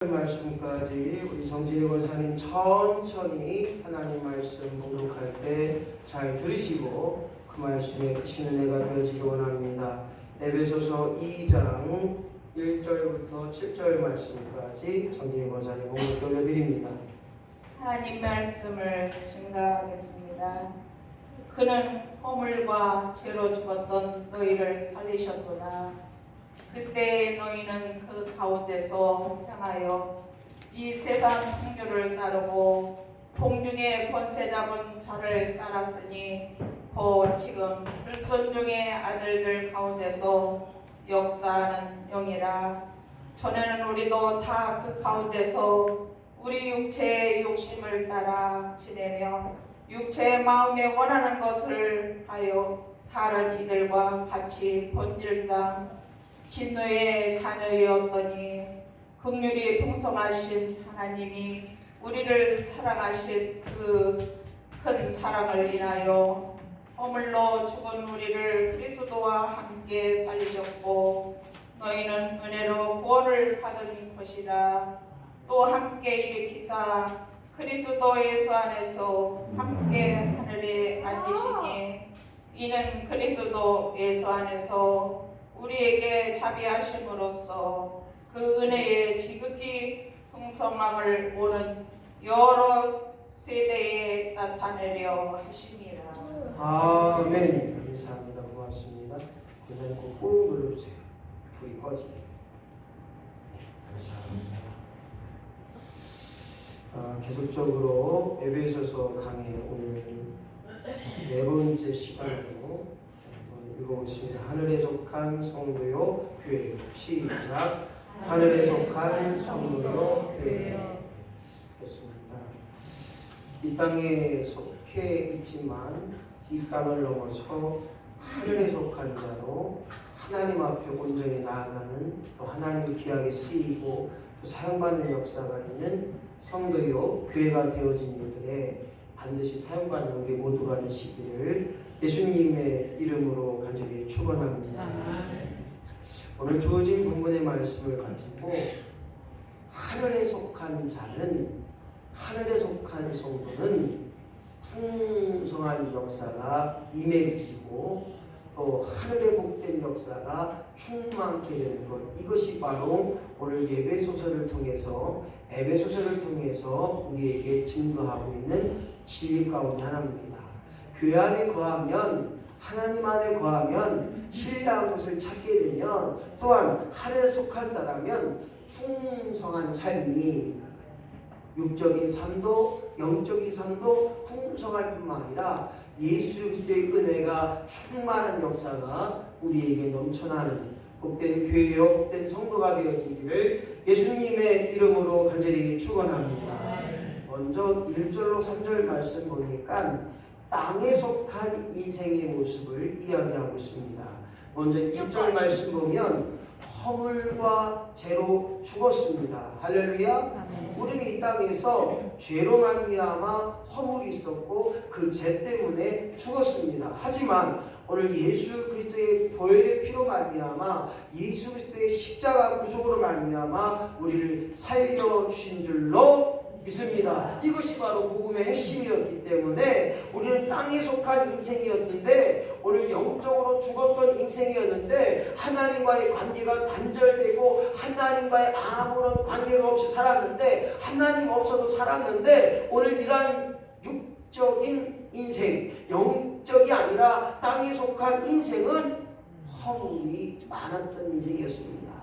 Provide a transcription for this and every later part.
말씀까지 우리 정진희 권사님 천천히 하나님 말씀 공독할 때 잘 들으시고 그 말씀에 크신 은혜가 되어지기 원합니다. 에베소서 2장 1절부터 7절 말씀까지 정진희 권사님 공독 돌려드립니다. 하나님 말씀을 증가하겠습니다. 그는 허물과 죄로 죽었던 너희를 살리셨구나. 그때 너희는 그 가운데서 향하여 이 세상 풍류를 따르고 공중의 권세 잡은 자를 따랐으니 곧 지금 불순종의 아들들 가운데서 역사하는 영이라. 전에는 우리도 다 그 가운데서 우리 육체의 욕심을 따라 지내며 육체의 마음에 원하는 것을 하여 다른 이들과 같이 본질상 진노의 자녀였더니 긍휼이 풍성하신 하나님이 우리를 사랑하신 그 큰 사랑을 인하여 허물로 죽은 우리를 그리스도와 함께 살리셨고 너희는 은혜로 구원을 받은 것이라. 또 함께 일으키사 그리스도 예수 안에서 함께 하늘에 앉으시니 이는 그리스도 예수 안에서 우리에게 자비하심으로써 그 은혜의 지극히 풍성함을 오는 여러 세대에 나타내려 하심이라. 아멘. 감사합니다. 고맙습니다. 권사님 꾹 눌러주세요. 불이 꺼지게. 감사합니다. 계속적으로 에베소서 강의 오늘 네 번째 시간으로 읽어보겠습니다. 하늘에 속한 성도요 교회요. 시작. 하늘에 속한 성도요 교회요. 그렇습니다. 이 땅에 속해 있지만 이 땅을 넘어서 하늘에 속한 자로 하나님 앞에 온전히 나아가는, 또 하나님의 귀하게 쓰이고 또 사용받는 역사가 있는 성도요 교회가 되어진 이들에 반드시 사용받는 우리 모두가 되시기를 예수님의 이름으로 간절히 축원합니다. 오늘 주어진 본문의 말씀을 가지고 하늘에 속한 자는, 하늘에 속한 성도는 풍성한 역사가 임해지고 또 하늘에 복된 역사가 충만케 되는 것, 이것이 바로 오늘 에베소서를 통해서 우리에게 증거하고 있는 진리 가운데 하나입니다. 교회 안에 거하면, 하나님 안에 거하면 신뢰한 것을 찾게 되면, 또한 하늘에 속한 자라면 풍성한 삶이, 육적인 삶도 영적인 삶도 풍성할 뿐만 아니라 예수 그리스도의 은혜가 충만한 역사가 우리에게 넘쳐나는 복된 교회요 복된 성도가 되어지기를 예수님의 이름으로 간절히 축원합니다. 먼저 1절로 3절 말씀 보니까 땅에 속한 인생의 모습을 이야기하고 있습니다. 먼저 1절 말씀 보면 허물과 죄로 죽었습니다. 할렐루야. 우리는 이 땅에서 죄로 말미암아 허물이 있었고 그 죄 때문에 죽었습니다. 하지만 오늘 예수 그리스도의 보혈의 피로 말미암아, 예수 그리스도의 십자가 구속으로 말미암아 우리를 살려주신 줄로 믿습니다. 이것이 바로 복음의 핵심이었기 때문에 우리는 땅에 속한 인생이었는데, 오늘 영적으로 죽었던 인생이었는데 하나님과의 관계가 단절되고 하나님과의 아무런 관계가 없이 살았는데, 하나님 없어도 살았는데, 오늘 이러한 육적인 인생, 영적이 아니라 땅에 속한 인생은 허물이 많았던 인생이었습니다.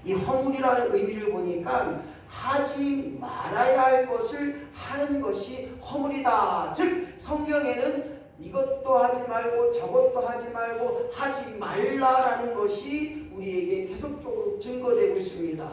이 허물이라는 의미를 보니까 하지 말아야 할 것을 하는 것이 허물이다. 즉 성경에는 이것도 하지 말고 저것도 하지 말고 하지 말라라는 것이 우리에게 계속적으로 증거되고 있습니다.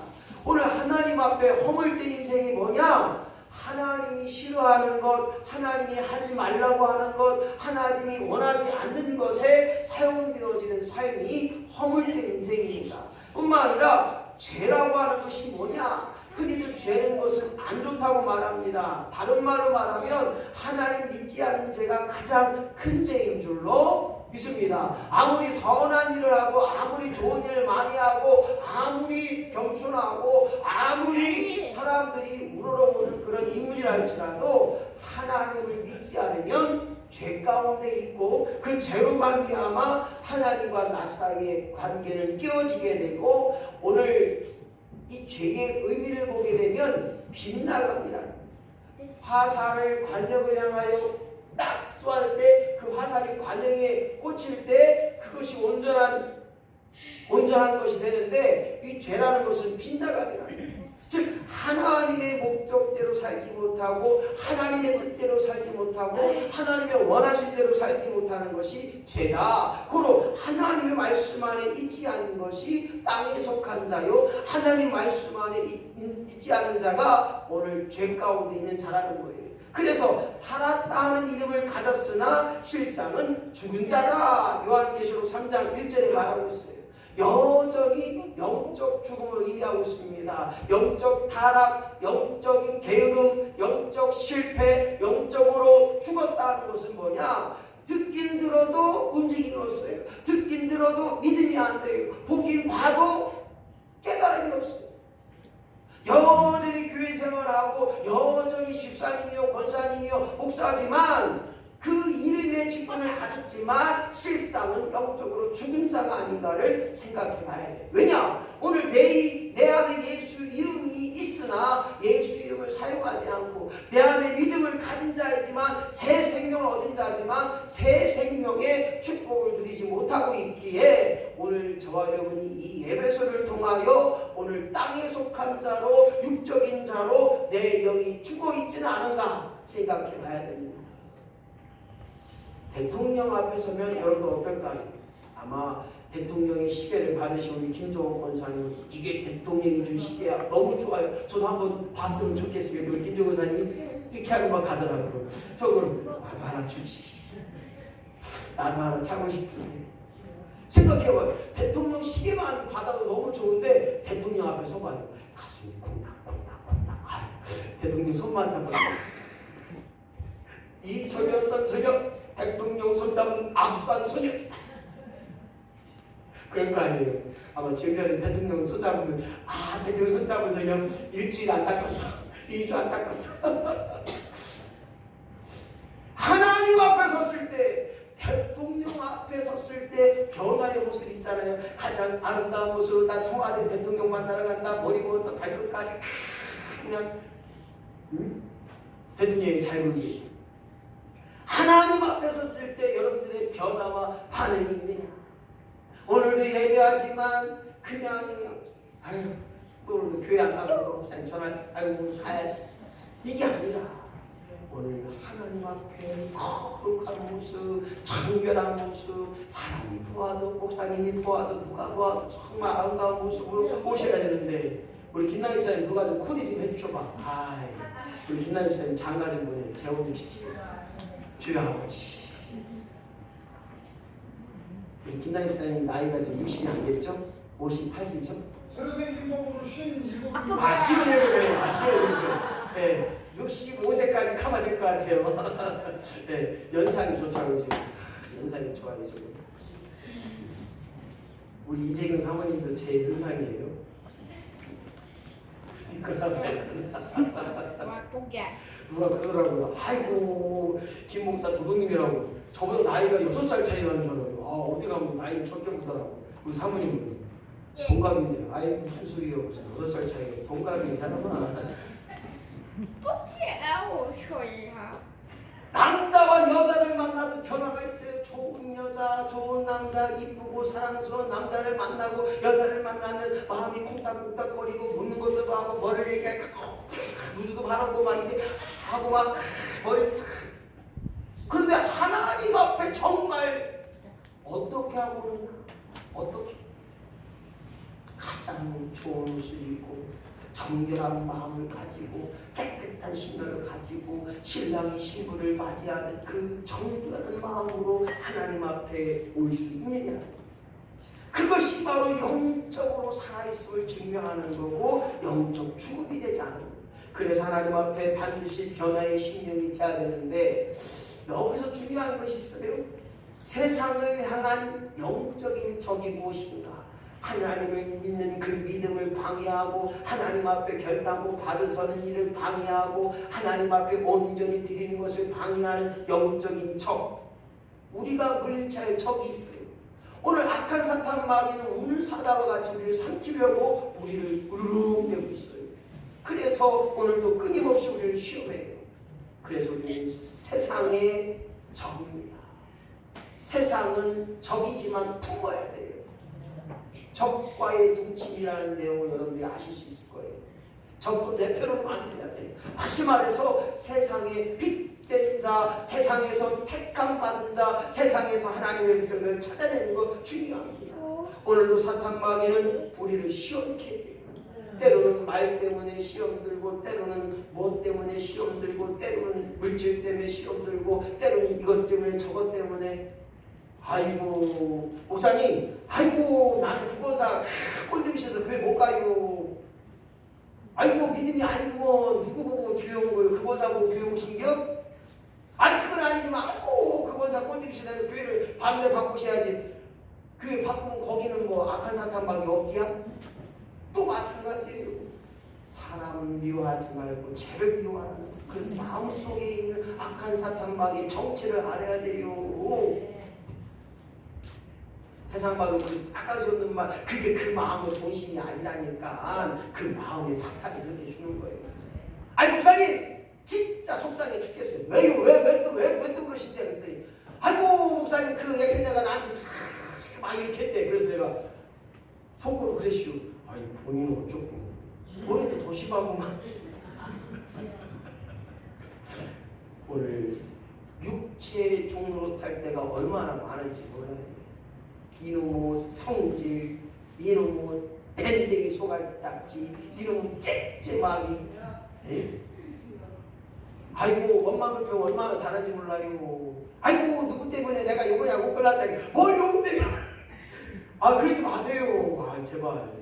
오늘 하나님 앞에 허물된 인생이 뭐냐? 하나님이 싫어하는 것, 하나님이 하지 말라고 하는 것, 하나님이 원하지 않는 것에 사용되어지는 삶이 허물된 인생입니다. 뿐만 아니라 죄라고 하는 것이 뭐냐? 흔히들 죄는 것은 안 좋다고 말합니다. 다른 말로 말하면 하나님 믿지 않는 죄가 가장 큰 죄인 줄로 있습니다. 아무리 선한 일을 하고 아무리 좋은 일을 많이 하고 아무리 겸손하고 아무리 사람들이 우러러보는 그런 인물이라 할지라도 하나님을 믿지 않으면 죄 가운데 있고 그 죄로 말미암아 하나님과 나 사이의 관계는 깨어지게 되고 오늘 이 죄의 의미를 보게 되면 빗나갑니다. 화살을 관역을 향하여 딱 쏘할 때 그 화살이 관역에 꽂힐 때 그것이 온전한 것이 되는데 이 죄라는 것은 빗나갑니다. 즉 하나님의 목적대로 살지 못하고 하나님의 뜻대로 살지 못하고 하나님의 원하신 대로 살지 못하는 것이 죄다. 고로 하나님의 말씀 안에 있지 않은 것이 땅에 속한 자요 하나님 말씀 안에 있지 않은 자가 오늘 죄 가운데 있는 자라는 거예요. 그래서 살았다 하는 이름을 가졌으나 실상은 죽은 자다. 요한계시록 3장 1절에 말하고 있어요. 여전히 영적 죽음을 의미하고 있습니다. 영적 타락, 영적인 게으름, 영적 실패, 영적으로 죽었다는 것은 뭐냐? 듣긴 들어도 움직임이 없어요. 듣긴 들어도 믿음이 안 돼요. 보긴 봐도 깨달음이 없어요. 여전히 교회 생활하고 여전히 집사님이요 권사님이요 목사지만 그 이름의 직분을 가졌지만 실상은 영적으로 죽은 자가 아닌가를 생각해 봐야 돼요. 왜냐? 오늘 내 안에 예수 이름이 있으나 예수 이름을 사용하지 않고 내 안에 믿음을 가진 자이지만 새 생명을 얻은 자지만 새 생명의 축복을 누리지 못하고 있기에 오늘 저와 여러분이 이 예배소를 통하여 오늘 땅에 속한 자로 육적인 자로 내 영이 죽어 있지는 않은가 생각해 봐야 됩니다. 대통령 앞에 서면 여러분 어떨까요? 아마 대통령의 시계를 받으신 우리 김종호 권사님 이게 대통령이 준 시계야 너무 좋아요. 저도 한번 봤으면 좋겠어요. 우리 김종호 권사님 이렇게 하고 막 가더라고요. 속으로 나도 하나 주지. 나도 하나 차고 싶은데. 생각해봐요. 대통령 시계만 받아도 너무 좋은데 대통령 앞에 서봐요. 가슴이 콩닥콩닥콩닥. 대통령 손만 잡고 이 소녀였던 소녀 대통령 손잡은 악수한 소녀. 그런 거 아니에요. 아마 지금까지 대통령 손잡으면 대통령 손잡은 소녀 일주일 안 닦았어. 2주 안 닦았어. 하나님 앞에 섰을 때 대통령 앞에 섰을 때 변화의 모습 있잖아요. 가장 아름다운 모습. 나 청와대 대통령 만나러 간다. 머리부터 발끝까지 그냥 대통령이 잘 보이게. 하나님 앞에 섰을 때 여러분들의 변화와 반응이 있느냐? 오늘도 예배하지만 그냥 오늘도 교회 안 가고 전화 가야지 이게 아니라 오늘 하나님 앞에 거룩한 모습, 정결한 모습, 사람이 보아도 목사님이 보아도 누가 보아도 정말 아름다운 모습으로 오셔야 되는데 우리 김나희 집사님 누가 좀 코디 좀 해주셔봐. 우리 김나희 집사님 장가 좀 보내 재혼 좀 시키고. 주여 아버지. 우리 김나희 집사님 나이가 지금 60이 안 됐죠? 58세죠? 새로 생긴 몸으로 57. 57이에요. 57이에요. 네, 65세까지 가면 될 것 같아요. 네, 연상이 좋다고 지금. 연상이 좋아요 지금. 우리 이재경 사모님도 제 연상이에요. 누가 그러더라고요. 아이고 김 목사 도둑님이라고 저보다 나이가 6살 차이 나는 줄 알아요. 어디 가면 나이를 적게 보더라고. 우리 사모님은 동갑인데 무슨 소리예요. 무슨 6살 차이가 동갑인 사람아. 남자와 여자를 만나도 변화가 있어요. 좋은 여자, 좋은 남자, 이쁘고 사랑스러운 남자를 만나고 여자를 만나면 마음이 콩닥콩닥거리고 묻는 것도 하고 머리를 이렇게 누드도 바르고 막 이게 하고 막 머리 그런데 하나님 앞에 정말 어떻게 하고 그러냐? 어떻게 가장 좋은 옷을 입고 정결한 마음을 가지고 깨끗한 신앙을 가지고 신랑이 신부를 맞이하는 그 정결한 마음으로 하나님 앞에 올 수 있느냐? 그것이 바로 영적으로 살아있음을 증명하는 거고 영적 죽음이 되지 않는 거예요. 그래서 하나님 앞에 반드시 변화의 심령이 돼야 되는데 여기서 중요한 것이 있어요. 세상을 향한 영적인 적이 무엇인가? 하나님을 믿는 그 믿음을 방해하고 하나님 앞에 결단코 받을 서는 일을 방해하고 하나님 앞에 온전히 드리는 것을 방해하는 영적인 적. 우리가 물리쳐야 적이 있어요. 오늘 악한 사탄 마귀는 우는 사자와 같이 우리를 삼키려고 우리를 우르릉대고 있어요. 그래서 오늘도 끊임없이 우리를 시험해요. 그래서 우리는 세상의 적입니다. 세상은 적이지만 품어야 돼요. 적과의 동침이라는 내용을 여러분들이 아실 수 있을 거예요. 적도 내 편으로 만들어야 돼요. 다시 말해서 세상의 빚된 자, 세상에서 택함받은 자, 세상에서 하나님의 백성을 찾아내는 거 중요합니다. 오늘도 사탄 마귀는 우리를 시험케 해요. 때로는 말 때문에 시험 들고, 때로는 뭐 때문에 시험 들고, 때로는 물질 때문에 시험 들고, 때로는 이것 때문에 저것 때문에. 아이고 목사님, 아이고 나는 국어사 꼴등이셔서 교회 못 가요. 아이고 믿음이 아니고 누구 보고 교회 온 거예요? 국어사 보고 교회 오신겨? 아니 그건 아니지만 아이고 국어사 꼴등이셔서 교회를 반대 바꾸셔야지. 교회 바꾸면 거기는 뭐 악한 사탄 밖에 없기야? 또 마찬가지예요. 사람 미워하지 말고 죄를 미워하는 그 마음속에 있는 악한 사탄 밖의 정체를 알아야 돼요. 세상 말로 그 싸가지 없는 말, 그게 그 마음의 본심이 아니라니까. 그 마음에 사탄이 그렇게 주는 거예요. 아니 목사님 진짜 속상해 죽겠어요. 왜요? 왜 또 그러신대? 그랬더니 아이고 목사님 그 예편자가 나한테 막 이렇게 했대. 그래서 내가 속으로 그랬슈. 아니 본인은 어쩌고 본인도 더 심하구만. 오늘 육체의 종로로 탈 때가 얼마나 많은지 몰라야 돼요. 이놈의 성질, 이놈의 밴댕이 소갈딱지, 이놈의 째째마귀. 아이고 엄마 불평 얼마나 잘하는지 몰라요. 아이고 누구 때문에 내가 요번에 못 골랐다니. 뭘 요거 때문에. 아 그러지 마세요. 아 제발.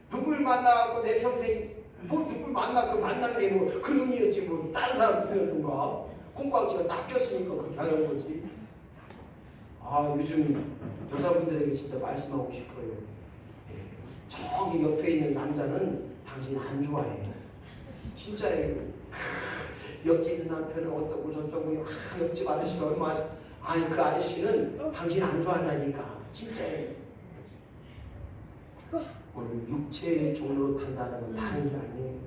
누굴 만나고 내 평생 뭐 누굴 만나고 만난 게 뭐 그 눈이었지 뭐 다른 사람 눈이었는가. 콩깍지가 딱 꼈으니까 그렇게 하는 거지. 아 요즘 여자분들에게 진짜 말씀하고 싶어요. 저기 옆에 있는 남자는 당신 안 좋아해요. 진짜예요. 옆집 남편은 어떻고 저쩌고 옆집 아저씨가 얼마나 아니 그 아저씨는 당신 안 좋아한다니까. 진짜예요. 오늘 육체의 종로로 탄다는 건 다른 게 아니에요.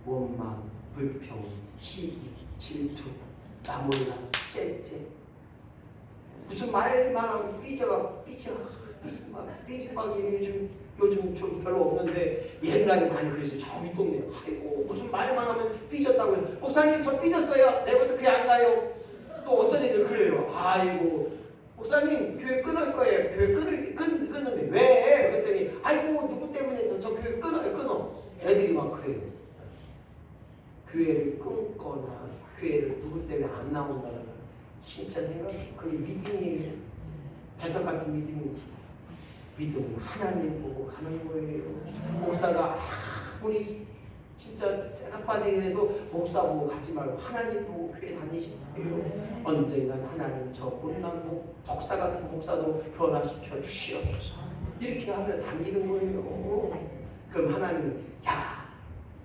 원망, 불평, 시기, 질투, 나몰라, 째째. 무슨 말만 하면 삐져박이 요즘 좀 별로 없는데 옛날에 많이 그랬어요. 저 윗동네. 아이고 무슨 말만 하면 삐졌다고 해요. 목사님 저 삐졌어요. 내일부터 교회 안 가요. 또 어떤 애들 그래요. 아이고 목사님 교회 끊을 거예요. 교회 끊는데 왜? 그랬더니 아이고 누구 때문에 저 교회 끊어. 애들이 막 그래요. 교회를 끊거나 교회를 누구 때문에 안 나온다거나 진짜 생각해. 그게 믿음이에요. 대적 같은 믿음이지. 믿음은 하나님 보고 가는 거예요. 목사가 아무리 진짜 쇠가 빠지긴 해도 목사 보고 가지 말고 하나님 보고 교회 다니시고요. 언젠간 하나님 저 못난 독사 같은 목사도 변화시켜 주시옵소서. 이렇게 하면 다니는 거예요. 그럼 하나님이 야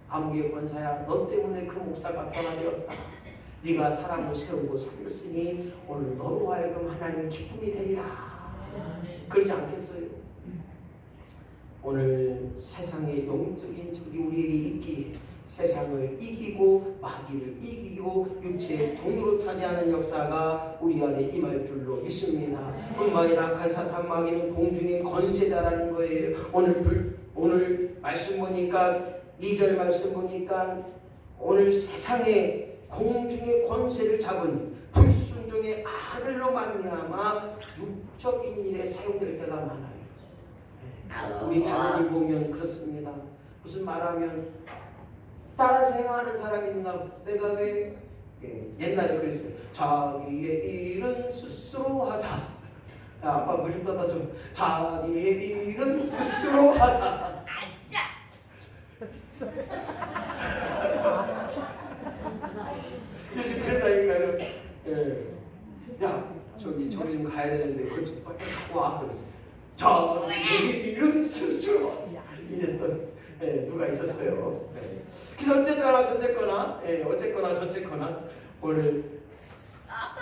아무개 권사야 너 때문에 그 목사가 변화되었다. 네가 사람을 세우고 살렸으니 오늘 너로 하여금 하나님의 기쁨이 되리라. 그러지 않겠어요? 오늘 세상의 영적인 적이 우리에게 있기에 세상을 이기고 마귀를 이기고 육체의 종으로 차지하는 역사가 우리 안에 임할 줄로 믿습니다. 뿐만 아니라 악한 사탄 마귀는 공중의 권세자라는 거예요. 오늘 말씀 보니까 2절 말씀 보니까 오늘 세상의 공중의 권세를 잡은 불순종의 아들로 말미암아 육적인 일에 사용될 때가 많아요. 우리 자녀를 보면 그렇습니다. 무슨 말하면 따라서 행하는 사람이 있는가? 내가 왜 옛날에 그랬어요. 자기의 일은 스스로 하자. 야, 아빠 물 좀 떠다 줘. 자기의 일은 스스로 하자. 요즘 그랬다니까요. 야 저기 좀 되는데 그쪽 빨리 갖고 와. 그래. 저 이런 수술 이랬던 누가 있었어요. 그래서 어쨌거나 오늘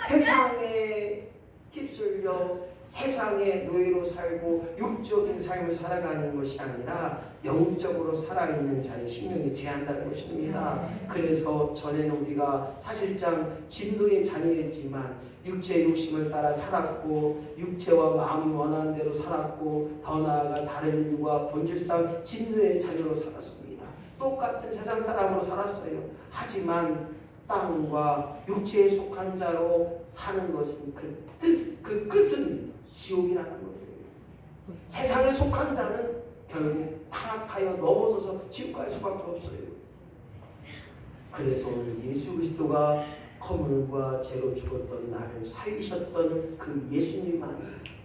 세상에 휩쓸려 세상의 노예로 살고 육적인 삶을 살아가는 것이 아니라 영적으로 살아있는 자의 심령이 돼야 한다는 것입니다. 그래서 전에는 우리가 사실상 진노의 자녀였지만 육체의 욕심을 따라 살았고 육체와 마음이 원하는 대로 살았고 더 나아가 다른 이유와 본질상 진노의 자녀로 살았습니다. 똑같은 세상 사람으로 살았어요. 하지만 땅과 육체에 속한 자로 사는 것은 그 끝은 지옥이라는 거예요. 세상에 속한 자는 결국 타락하여 넘어져서 지옥 갈 수밖에 없어요. 그래서 오늘 예수 그리스도가 허물과 죄로 죽었던 나를 살리셨던 그 예수님만이,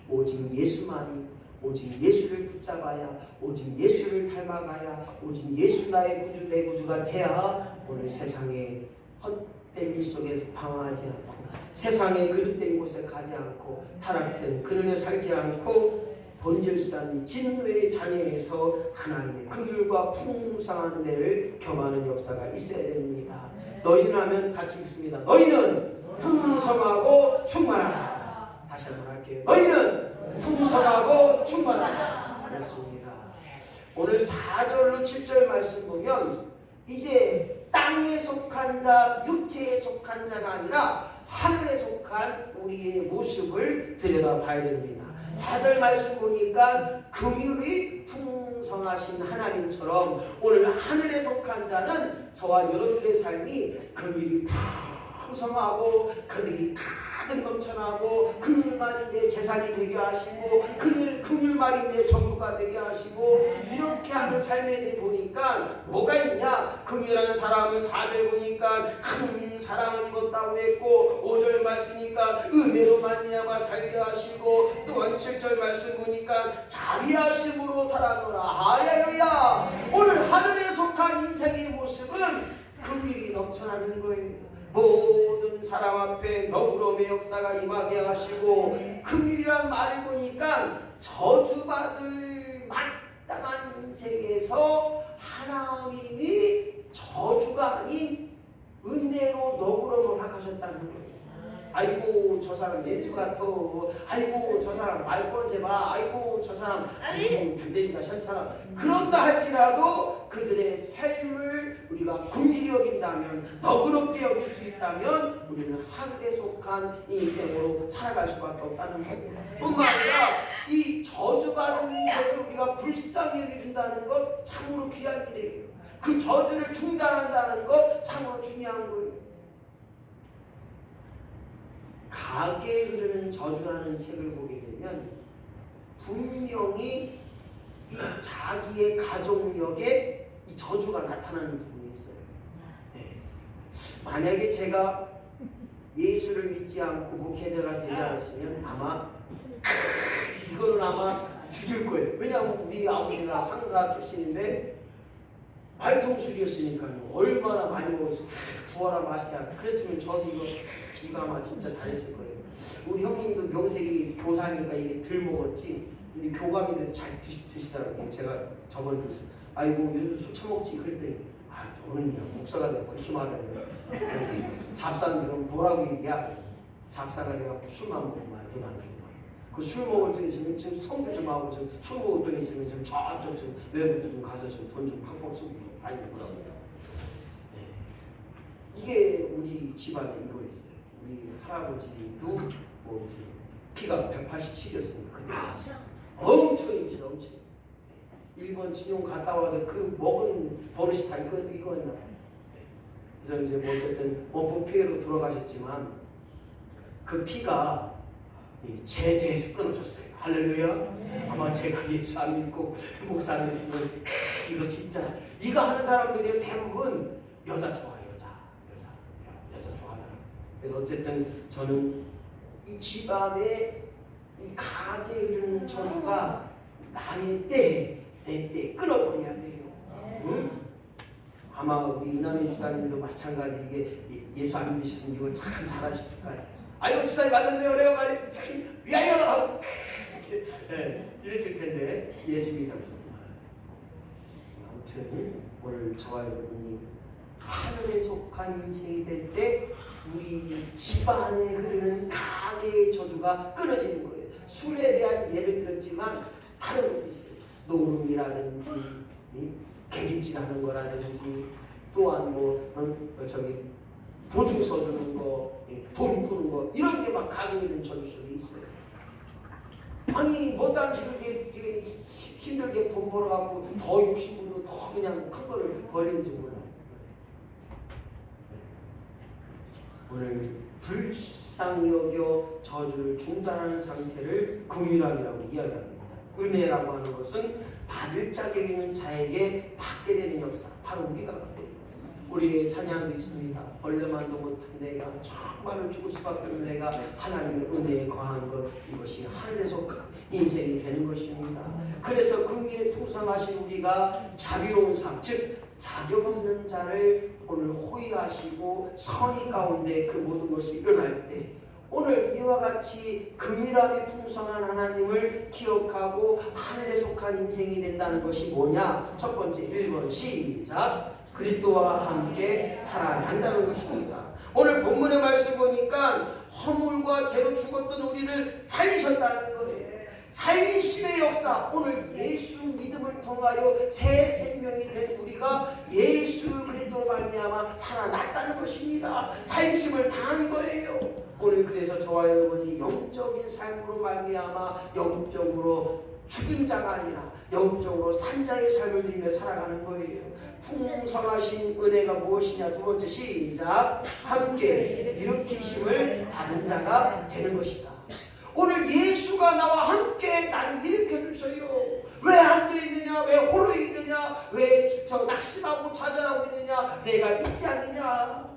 오직 예수만이, 오직 예수를 붙잡아야, 오직 예수를 닮아가야, 오직 예수 나의 구주 내 구주가 돼야 오늘 세상에 헛된 일 속에서 방황하지 않고 세상에 그릇된 곳에 가지 않고 타락된 그늘에 살지 않고 본질상 진노의 자녀에서 하나님의 긍휼과 풍성한 은혜를 경험하는 역사가 있어야 됩니다. 너희는 하면 같이 읽습니다. 너희는 풍성하고 충만하다. 다시 한번 할게요. 너희는 풍성하고 충만하다. 그렇습니다. 오늘 4절로 7절 말씀 보면 이제 땅에 속한 자, 육체에 속한 자가 아니라 하늘에 속한 우리의 모습을 들여다봐야 됩니다. 4절 말씀 보니까 긍휼이 풍성하신 하나님처럼 오늘 하늘에 속한 자는 저와 여러분의 삶이 긍휼이 풍성하고 그들이 가득 넘쳐나고 긍휼만이 내 재산이 되게 하시고 긍휼만이 내 전부가 되게 하시고 이렇게 하는 삶에 대해 보니까 뭐가 있냐? 긍휼하는 사람은 4절 보니까 큰 사랑을 입었다고 했고 5절 말씀이니까 은혜로 말미암아 살게 하시고 또한 7절 말씀 보니까 자비하심으로 살아노라. 할렐루야. 오늘 하늘에 속한 인생의 모습은 긍휼이 넘쳐나는 거예요. 모든 사람 앞에 너그러움의 역사가 임하게 하시고 긍휼이란 말을 보니까 저주받을 마땅한 인생에서 하나님이 저주가 아닌 은혜로 너그러움을 허락하셨다는 거예요. 아이고 저 사람 예수 같아. 아이고 저 사람 말벗에 봐. 아이고 저 사람 반대니까 싫잖아. 그런다 할지라도 그들의 삶을 우리가 긍휼히 여긴다면, 너그럽게 여길 수 있다면 우리는 하늘에 속한 인생으로 살아갈 수밖에 없다는 거예요. 뿐만 아니라 이 저주받은 인생을 우리가 불쌍히 여겨준다는 것 참으로 귀한 일이에요. 그 저주를 중단한다는 것 참으로 중요한 거예요. 가게에 흐르는 저주라는 책을 보게 되면 분명히 이 자기의 가족력에 이 저주가 나타나는 부분이 있어요. 네. 만약에 제가 예수를 믿지 않고 목회자가 되지 않았으면 아마 이거는 아마 죽일 거예요. 왜냐하면 우리 아버지가 상사 출신인데 말통술이었으니까요. 얼마나 많이 먹어서 부어라 맛있다. 그랬으면 저도 이거 아마 진짜 잘했을 거예요. 우리 형님도 명색이 교사니까 이게 덜 먹었지. 근데 교감인데도 잘 드시더라고요. 제가 저번에 그랬어요. 아이고 요즘 술 처먹지. 그랬더니 너는 목사가 되고 그렇게 말하네. 잡사는 뭐라고 얘기야? 잡사가 돼갖고 술만 먹고 말 돈 안 주고 그 술 먹을 돈 있으면 지금 성교 좀 하고 술 먹을 돈 있으면 좀 저쪽 좀 외국도 좀 가서 좀 돈 좀 팍팍 쏘고 많이 먹으라고. 네. 이게 우리 집안에 이거 있어요. 우리 할아버지도 뭐 피가 187이었으니까 그때 엄청입니다. 엄청. 일본 진용 갔다 와서 그 먹은 버릇이 다 이거였나 봐요. 그래서 이제 뭐 어쨌든 원포 피해로 돌아가셨지만 그 피가 제대에서 끊어졌어요. 할렐루야. 아마 제가 예수 안 믿고 목사 안 했으면 이거 진짜 이거 하는 사람들이 대부분 여자 좋아해요. 여자 좋아하더라고요. 그래서 어쨌든 저는 이 집안의 이 가게에 이르는 저주가 나의 때, 내 때 끊어버려야 돼요. 응? 아마 우리 이남희 집사님도 마찬가지. 이게 예수 안 믿으시면 이거 참 잘하셨을 것 같아요. 아이고 지사님 맞는데요. 내가 말이 위하여 하고 이랬을 텐데 예수 믿어서. 아무튼 오늘 저와 여러분이 하늘에 속한 인생이 될 때 우리 집안에 흐르는 가계의 저주가 끊어지는 거예요. 술에 대한 예를 들었지만 다른 것도 있어요. 노름이라든지 개집질하는 거라든지 또한 보증서 주는 거, 돈 꾸는 거 이런 게 막 가계에 있는 저주 속에 있어요. 아니 뭐 당시로 되게 힘들게 돈 벌어갖고 더 60분도 더 그냥 큰 거를 버리는지 몰라요. 오늘 불쌍히 여겨 저주를 중단하는 상태를 긍휼함이라고 이야기합니다. 은혜라고 하는 것은 받을 자격이 있는 자에게 받게 되는 역사, 바로 우리가 받게 됩니다. 우리의 찬양도 있습니다. 얼마만도 못한 내가, 정말로 죽을 수밖에 없는 내가 하나님의 은혜에 거한 것, 이것이 하늘에서 인생이 되는 것입니다. 그래서 긍휼에 풍성하신 우리가 자비로운 삶, 즉 자격 없는 자를 오늘 호의하시고 선의 가운데 그 모든 것이 일어날 때 오늘 이와 같이 긍휼함이 풍성한 하나님을 기억하고 하늘에 속한 인생이 된다는 것이 뭐냐? 첫 번째 1번 시작. 그리스도와 함께 살아난다는 것입니다. 오늘 본문의 말씀 보니까 허물과 죄로 죽었던 우리를 살리셨다는 거예요. 살리심의 역사, 오늘 예수 믿음을 통하여 새 생명이 된 우리가 예수 그리스도로 말미암아 살아났다는 것입니다. 살리심을 당한 거예요. 오늘 그래서 저와 여러분이 영적인 삶으로 말미암아 영적으로 죽은 자가 아니라 영적으로 산 자의 삶을 누리며 살아가는 거예요. 풍성하신 은혜가 무엇이냐? 두 번째 시작. 함께 일으키심을 받은 자가 되는 것이다. 오늘 예수가 나와 함께 나를 일으켜 주셔요. 왜 앉아있느냐? 왜 홀로 있느냐? 왜 지쳐 낙심하고 좌절하고 있느냐? 내가 있지 않느냐?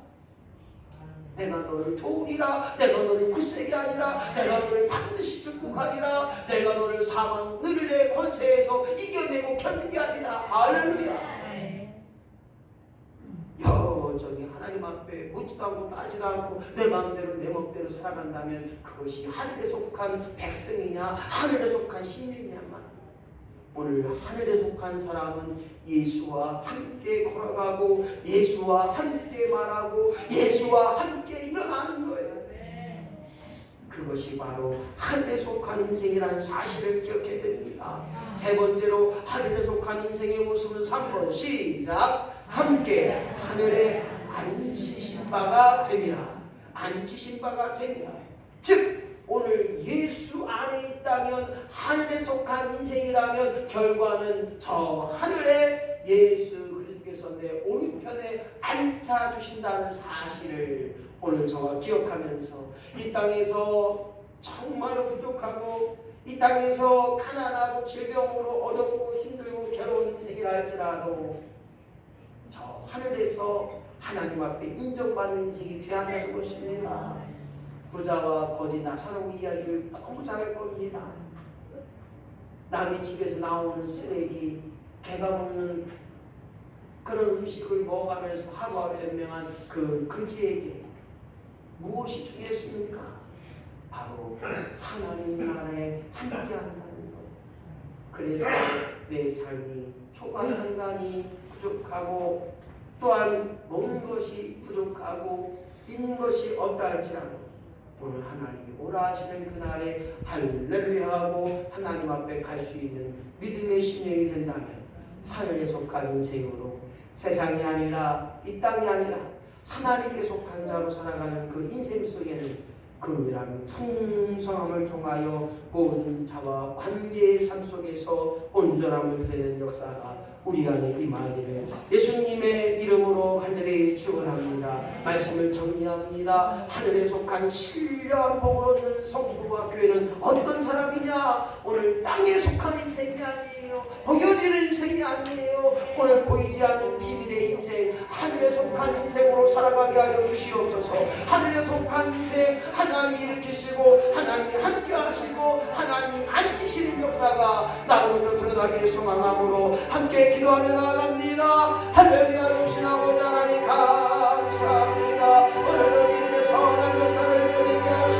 내가 너를 도우리라. 내가 너를 굳세게 하리라. 내가 너를 반드시 축복하리라. 내가 너를 사망 을의 권세에서 이겨내고 견디게 하리라. 할렐루야. 여전히 하나님 앞에 묻지도 않고 따지도 않고 내 마음대로 내 멋대로 살아간다면 그것이 하늘에 속한 백성이냐 하늘에 속한 신령이냐만. 오늘 하늘에 속한 사람은 예수와 함께 걸어가고 예수와 함께 말하고 예수와 함께 일어나는 거예요. 그것이 바로 하늘에 속한 인생이라는 사실을 기억해야 됩니다. 세 번째로 하늘에 속한 인생의 모습은 3번 시작. 함께 하늘에 앉히신 바가 되리라. 앉히신 바가 되리라. 즉 오늘 예수 안에 있다면 하늘에 속한 인생이라면 결과는 저 하늘에 예수 그리스도께서 내 오른편에 앉혀주신다는 사실을 오늘 저와 기억하면서 이 땅에서 정말로 부족하고 이 땅에서 가난하고 질병으로 어렵고 힘들고 괴로운 인생이라 할지라도 저 하늘에서 하나님 앞에 인정받는 인생이 되어야 한다는 것입니다. 부자와 거지 나사로 이야기를 너무 잘할 겁니다. 남의 집에서 나오는 쓰레기, 개가 먹는 그런 음식을 먹어가면서 하루하루 연명한 그 거지에게 무엇이 중요했습니까? 바로 하나님 나라에 함께한다는 것. 그래서 내 삶이 초과상간이 부족하고 또한 먹는 것이 부족하고 있는 것이 없다 할지라도 오늘 하나님이 오라 하시는 그날에 할렐루야 하고 하나님 앞에 갈 수 있는 믿음의 심령이 된다면 하늘에 속한 인생으로 세상이 아니라 이 땅이 아니라 하나님께 속한 자로 살아가는 그 인생 속에는 긍휼함 풍성함을 통하여 모든 자와 관계의 삶 속에서 온전함을 드러내는 역사가 우리 안에 임하기를 예수님의 이름으로 간절히 축원합니다. 말씀을 정리합니다. 하늘에 속한 신령한 복을 얻는 성도와 교회는 어떤 사람이냐? 오늘 땅에 속한 인생이 아니에요. 보여지는 인생이 아니에요. 오늘 보이지 않는 비밀의 인생, 하늘에 속한 인생으로 살아가게 하여 주시옵소서. 하늘에 속한 인생 하나님이 일으키시고 하나님이 함께 하시고 하나님이 앉히시는 역사가 나로부터 드러나길 소망함으로 함께 기도하며 나아갑니다. 할렐루야. 주신 아버지 하나님 감사합니다. 오늘도 믿음의 선한 역사를 이루게 하시옵소서.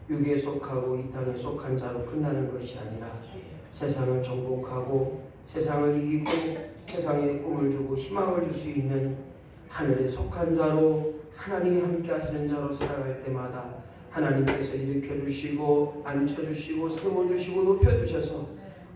육에 속하고 이 땅에 속한 자로 끝나는 것이 아니라 세상을 정복하고 세상을 이기고 세상에 꿈을 주고 희망을 줄 수 있는 하늘에 속한 자로 하나님이 함께 하시는 자로 살아갈 때마다 하나님께서 일으켜주시고 앉혀주시고 세워주시고 높여주셔서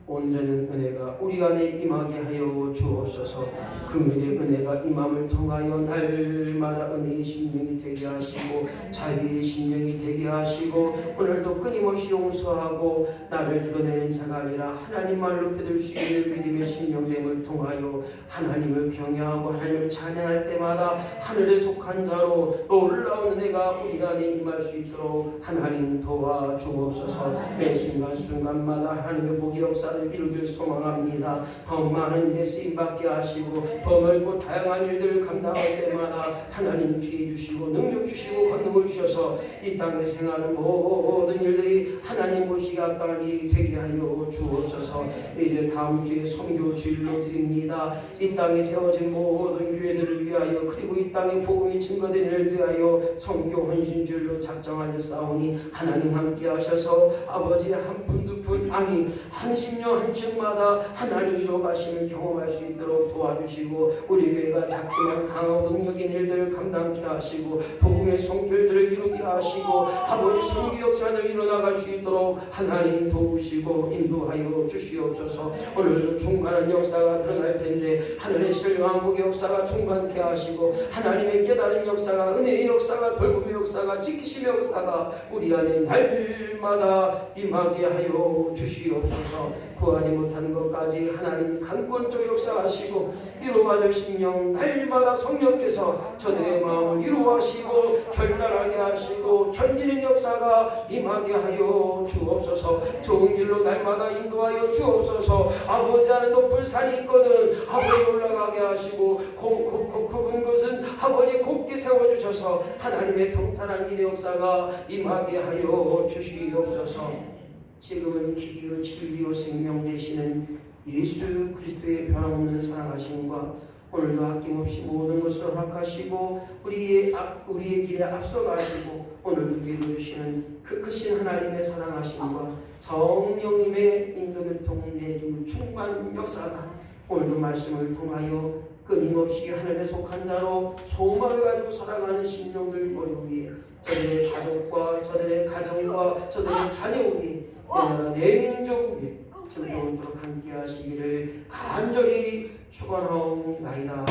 온전한 은혜가 우리 안에 임하게 하여 주옵소서. 금일의 은혜가 임함을 통하여 날마다 은혜의 심령이 되게 하시고 자비의 심령이 되게 하시고 오늘도 끊임없이 용서하고 나를 드러내는 자가 아니라 하나님만 높여들 수 있는 믿음의 심령됨을 통하여 하나님을 경외하고 하나님을 찬양할 때마다 하늘에 속한 자로 놀라운 은혜가 우리 안에 임할 수 있도록 하나님 도와주옵소서. 매 순간순간마다 하나님의 복의 역사를 이루길 소망합니다. 더 많은 일에 쓰임받게 하시고 더 넓고 다양한 일들을 감당할 때마다 하나님 지혜 주시고 능력 주시고 권능을 주셔서 이 땅에 생하는 모든 일들이 하나님 보시기에 합당한 일이 되게 하여 주옵소서. 이제 다음 주에 선교 주일로 드립니다. 이 땅에 세워진 모든 교회들을 위하여 그리고 이 땅에 복음이 증거되는 일을 위하여 선교 헌신 주일로 작정하였사오니 하나님 함께 하셔서 아버지의 한 푼 두 푼 아니 한 심령 한 층마다 하나님 이뤄가심을 경험할 수 있도록 도와주시고 우리 교회가 작지만 강하고 능력 있는 일들을 감당케 하시고 복음의 성결들을 이루게 하시고 아버지 선교 역사를 이뤄나갈 수 있도록 하나님 도우시고 인도하여 주시옵소서. 오늘도 충만한 역사가 드러날 텐데 하늘의 신령한 복의 역사가 충만케 하시고 하나님의 깨달은 역사가 은혜의 역사가 돌봄의 역사가 지키심의 역사가 우리 안에 날마다 임하게 하여 주시옵소서. 구하지 못한 것까지 하나님 강권적 역사하시고 이루어가는 심령 날마다 성령께서 저들의 마음을 이루하시고 결단하게 하시고 견디는 역사가 임하게 하여 주옵소서. 좋은 길로 날마다 인도하여 주옵소서. 아버지 안에 높은 산이 있거든 아버지 올라가게 하시고 굽은 것은 아버지 곱게 세워주셔서 하나님의 평탄한 길의 역사가 임하게 하여 주시옵소서. 지금은 기기요 진리요 생명 되시는 예수 그리스도의 변함없는 사랑하심과 오늘도 아낌없이 모든 것을 허락하시고 우리의 길에 앞서가시고 오늘도 이루어주시는 그 크신 하나님의 사랑하심과 성령님의 인도교통 내주 충만 역사가 오늘도 말씀을 통하여 끊임없이 하늘에 속한 자로 소망을 가지고 살아가는 심령들 머리 위에 저들의 가족과 저들의 가정과 저들의 자녀 위에 내 민족 위에 전도하도록 함께 하시기를 간절히 축원하옵나이다.